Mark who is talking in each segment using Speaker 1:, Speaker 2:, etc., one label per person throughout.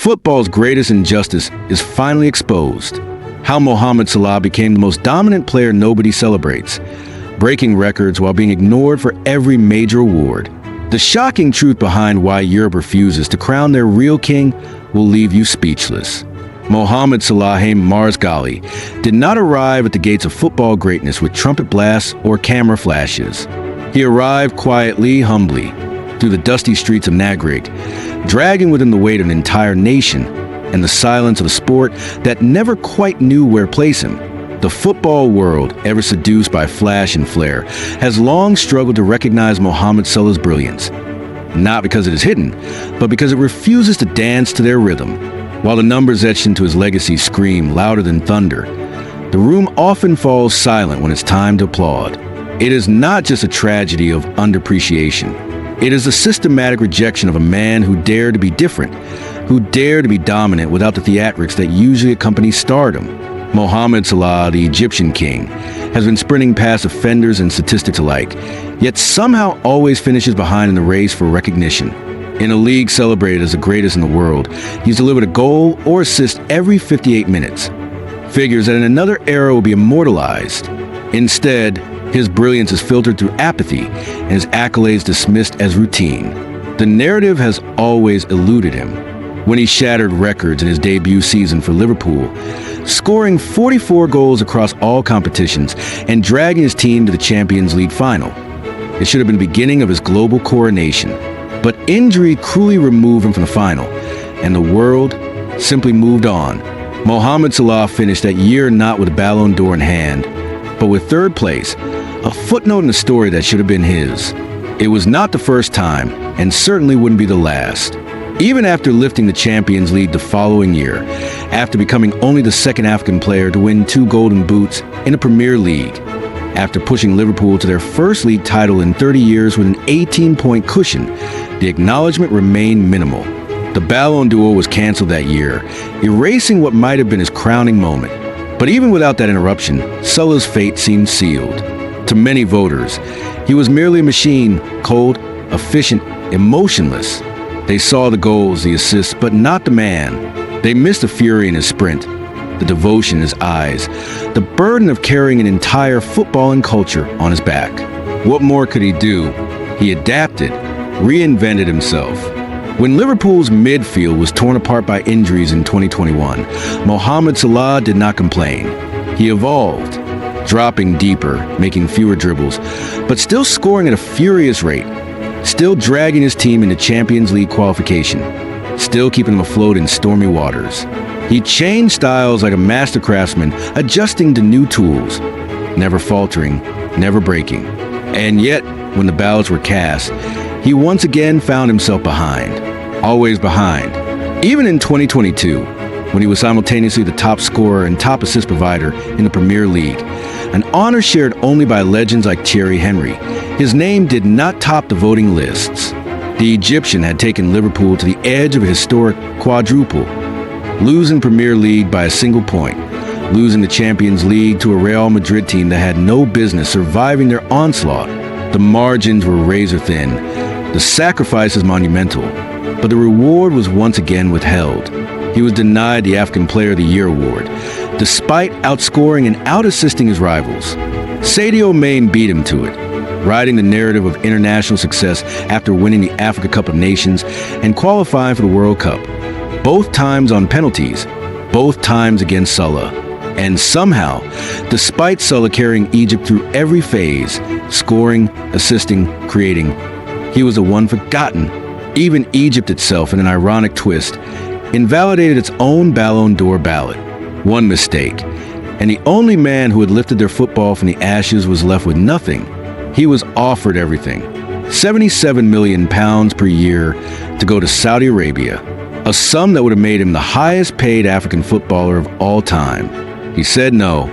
Speaker 1: Football's greatest injustice is finally exposed. How Mohamed Salah became the most dominant player nobody celebrates, breaking records while being ignored for every major award. The shocking truth behind why Europe refuses to crown their real king will leave you speechless. Mohamed Salah Marzgali did not arrive at the gates of football greatness with trumpet blasts or camera flashes. He arrived quietly, humbly, through the dusty streets of Nagreg, dragging with him the weight of an entire nation and the silence of a sport that never quite knew where to place him. The football world, ever seduced by flash and flare, has long struggled to recognize Mohamed Salah's brilliance. Not because it is hidden, but because it refuses to dance to their rhythm. While the numbers etched into his legacy scream louder than thunder, the room often falls silent when it's time to applaud. It is not just a tragedy of underappreciation. It is a systematic rejection of a man who dared to be different, who dared to be dominant without the theatrics that usually accompany stardom. Mohamed Salah, the Egyptian king, has been sprinting past offenders and statistics alike, yet somehow always finishes behind in the race for recognition. In a league celebrated as the greatest in the world, he's delivered a goal or assist every 58 minutes. Figures that in another era will be immortalized. Instead, his brilliance is filtered through apathy and his accolades dismissed as routine. The narrative has always eluded him. When he shattered records in his debut season for Liverpool, scoring 44 goals across all competitions and dragging his team to the Champions League final. It should have been the beginning of his global coronation. But injury cruelly removed him from the final, and the world simply moved on. Mohamed Salah finished that year not with a Ballon d'Or in hand, but with third place, a footnote in the story that should have been his. It was not the first time, and certainly wouldn't be the last. Even after lifting the Champions League the following year, after becoming only the second African player to win 2 Golden Boots in the Premier League, after pushing Liverpool to their first league title in 30 years with an 18-point cushion, the acknowledgement remained minimal. The Ballon d'Or was canceled that year, erasing what might have been his crowning moment. But even without that interruption, Salah's fate seemed sealed. To many voters, he was merely a machine, cold, efficient, emotionless. They saw the goals, the assists, but not the man. They missed the fury in his sprint, the devotion in his eyes, the burden of carrying an entire footballing culture on his back. What more could he do? He adapted, reinvented himself. When Liverpool's midfield was torn apart by injuries in 2021, Mohamed Salah did not complain. He evolved, dropping deeper, making fewer dribbles, but still scoring at a furious rate, still dragging his team into Champions League qualification, still keeping them afloat in stormy waters. He changed styles like a master craftsman, adjusting to new tools, never faltering, never breaking. And yet, when the ballots were cast, he once again found himself behind, always behind. Even in 2022, when he was simultaneously the top scorer and top assist provider in the Premier League, an honor shared only by legends like Thierry Henry, his name did not top the voting lists. The Egyptian had taken Liverpool to the edge of a historic quadruple, losing Premier League by a single point, losing the Champions League to a Real Madrid team that had no business surviving their onslaught. The margins were razor thin, the sacrifices monumental, but the reward was once again withheld. He was denied the African Player of the Year award, despite outscoring and out-assisting his rivals. Sadio Mane beat him to it, riding the narrative of international success after winning the Africa Cup of Nations and qualifying for the World Cup. Both times on penalties, both times against Salah. And somehow, despite Salah carrying Egypt through every phase, scoring, assisting, creating, he was the one forgotten. Even Egypt itself, in an ironic twist, invalidated its own Ballon d'Or ballot. One mistake, and the only man who had lifted their football from the ashes was left with nothing. He was offered everything. £77 million per year to go to Saudi Arabia, a sum that would have made him the highest paid African footballer of all time. He said no.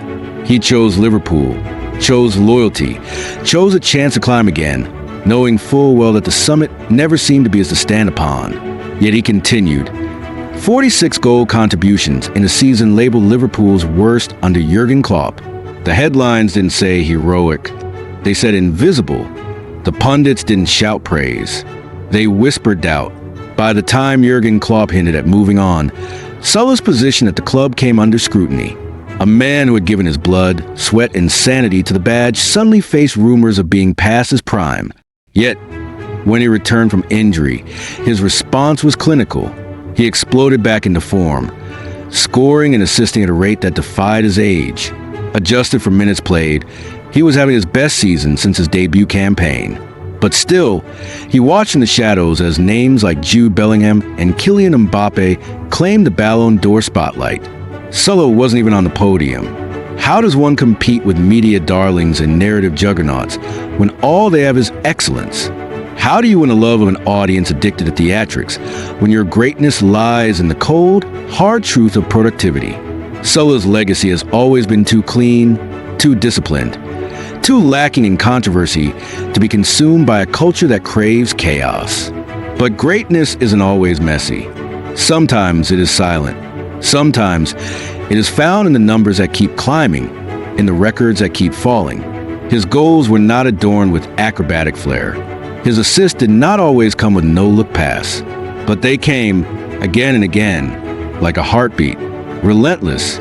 Speaker 1: He chose Liverpool, chose loyalty, chose a chance to climb again, knowing full well that the summit never seemed to be as to stand upon. Yet he continued. 46 goal contributions in a season labeled Liverpool's worst under Jurgen Klopp. The headlines didn't say heroic. They said invisible. The pundits didn't shout praise. They whispered doubt. By the time Jurgen Klopp hinted at moving on, Salah's position at the club came under scrutiny. A man who had given his blood, sweat, and sanity to the badge suddenly faced rumors of being past his prime. Yet, when he returned from injury, his response was clinical. He exploded back into form, scoring and assisting at a rate that defied his age. Adjusted for minutes played, he was having his best season since his debut campaign. But still, he watched in the shadows as names like Jude Bellingham and Kylian Mbappe claimed the Ballon d'Or spotlight. Salah wasn't even on the podium. How does one compete with media darlings and narrative juggernauts when all they have is excellence? How do you win the love of an audience addicted to theatrics when your greatness lies in the cold, hard truth of productivity? Salah's legacy has always been too clean, too disciplined, too lacking in controversy to be consumed by a culture that craves chaos. But greatness isn't always messy. Sometimes it is silent. Sometimes it is found in the numbers that keep climbing, in the records that keep falling. His goals were not adorned with acrobatic flair. His assists did not always come with no-look pass, but they came again and again, like a heartbeat, relentless,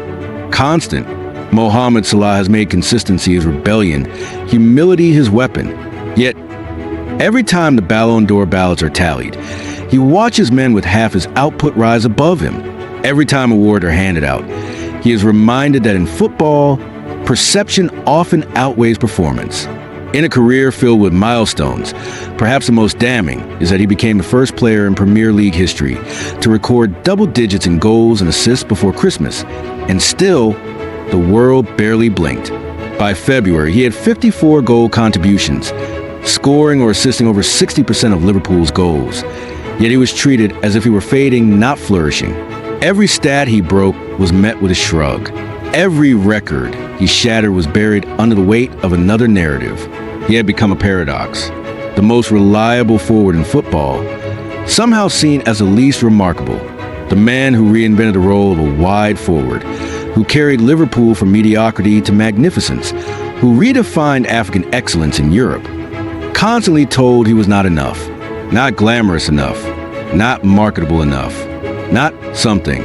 Speaker 1: constant. Mohamed Salah has made consistency his rebellion, humility his weapon. Yet, every time the Ballon d'Or ballots are tallied, he watches men with half his output rise above him. Every time awards are handed out, he is reminded that in football, perception often outweighs performance. In a career filled with milestones, perhaps the most damning is that he became the first player in Premier League history to record double digits in goals and assists before Christmas, and still, the world barely blinked. By February, he had 54 goal contributions, scoring or assisting over 60% of Liverpool's goals. Yet he was treated as if he were fading, not flourishing. Every stat he broke was met with a shrug. Every record he shattered was buried under the weight of another narrative. He had become a paradox. The most reliable forward in football, somehow seen as the least remarkable. The man who reinvented the role of a wide forward, who carried Liverpool from mediocrity to magnificence, who redefined African excellence in Europe. Constantly told he was not enough, not glamorous enough, not marketable enough, not something.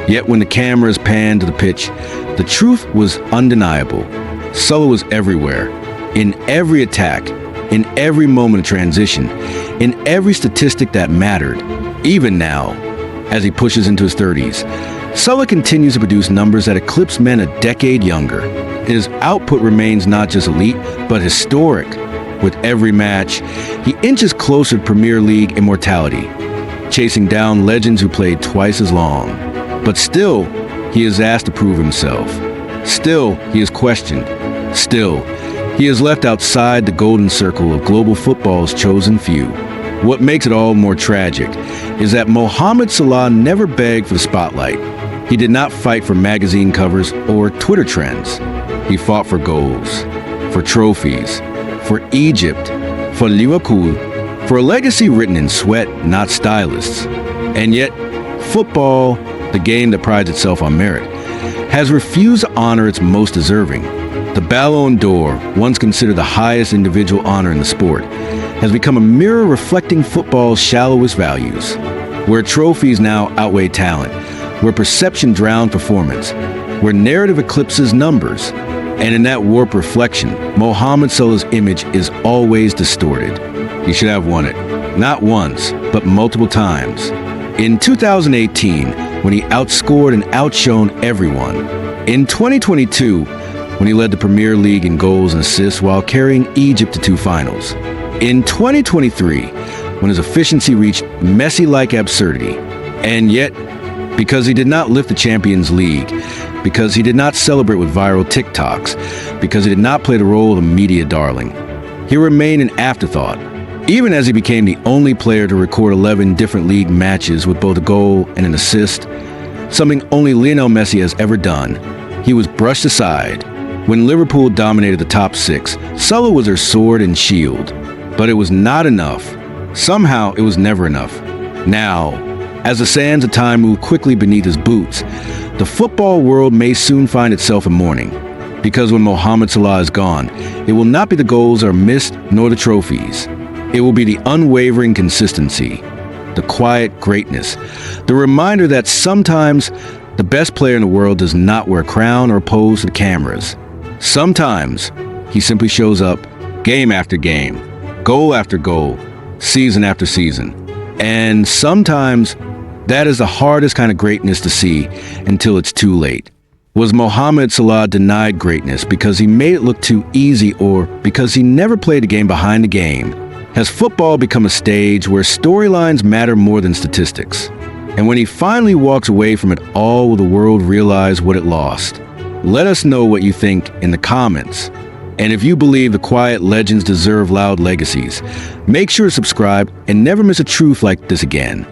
Speaker 1: Yet when the cameras panned to the pitch, the truth was undeniable. Salah was everywhere, in every attack, in every moment of transition, in every statistic that mattered. Even now, as he pushes into his 30s, Salah continues to produce numbers that eclipse men a decade younger. His output remains not just elite, but historic. With every match, he inches closer to Premier League immortality, chasing down legends who played twice as long. But still, he is asked to prove himself. Still, he is questioned. Still, he is left outside the golden circle of global football's chosen few. What makes it all more tragic is that Mohamed Salah never begged for the spotlight. He did not fight for magazine covers or Twitter trends. He fought for goals, for trophies, for Egypt, for Liverpool, for a legacy written in sweat, not stylists. And yet, football, the game that prides itself on merit, has refused to honor its most deserving. The Ballon d'Or, once considered the highest individual honor in the sport, has become a mirror reflecting football's shallowest values, where trophies now outweigh talent, where perception drowns performance, where narrative eclipses numbers. And in that warped reflection, Mohamed Salah's image is always distorted. He should have won it, not once, but multiple times. In 2018, when he outscored and outshone everyone. In 2022, when he led the Premier League in goals and assists while carrying Egypt to 2 finals. In 2023, when his efficiency reached Messi-like absurdity. And yet, because he did not lift the Champions League, because he did not celebrate with viral TikToks, because he did not play the role of a media darling, he remained an afterthought, even as he became the only player to record 11 different league matches with both a goal and an assist, something only Lionel Messi has ever done. He was brushed aside. When Liverpool dominated the top 6, Salah was their sword and shield. But it was not enough. Somehow, it was never enough. Now, as the sands of time move quickly beneath his boots, the football world may soon find itself in mourning. Because when Mohamed Salah is gone, it will not be the goals that are missed nor the trophies. It will be the unwavering consistency, the quiet greatness, the reminder that sometimes the best player in the world does not wear a crown or pose to the cameras. Sometimes he simply shows up game after game, goal after goal, season after season. And sometimes that is the hardest kind of greatness to see until it's too late. Was Mohamed Salah denied greatness because he made it look too easy or because he never played a game behind the game? Has football become a stage where storylines matter more than statistics? And when he finally walks away from it all, will the world realize what it lost? Let us know what you think in the comments. And if you believe the quiet legends deserve loud legacies, make sure to subscribe and never miss a truth like this again.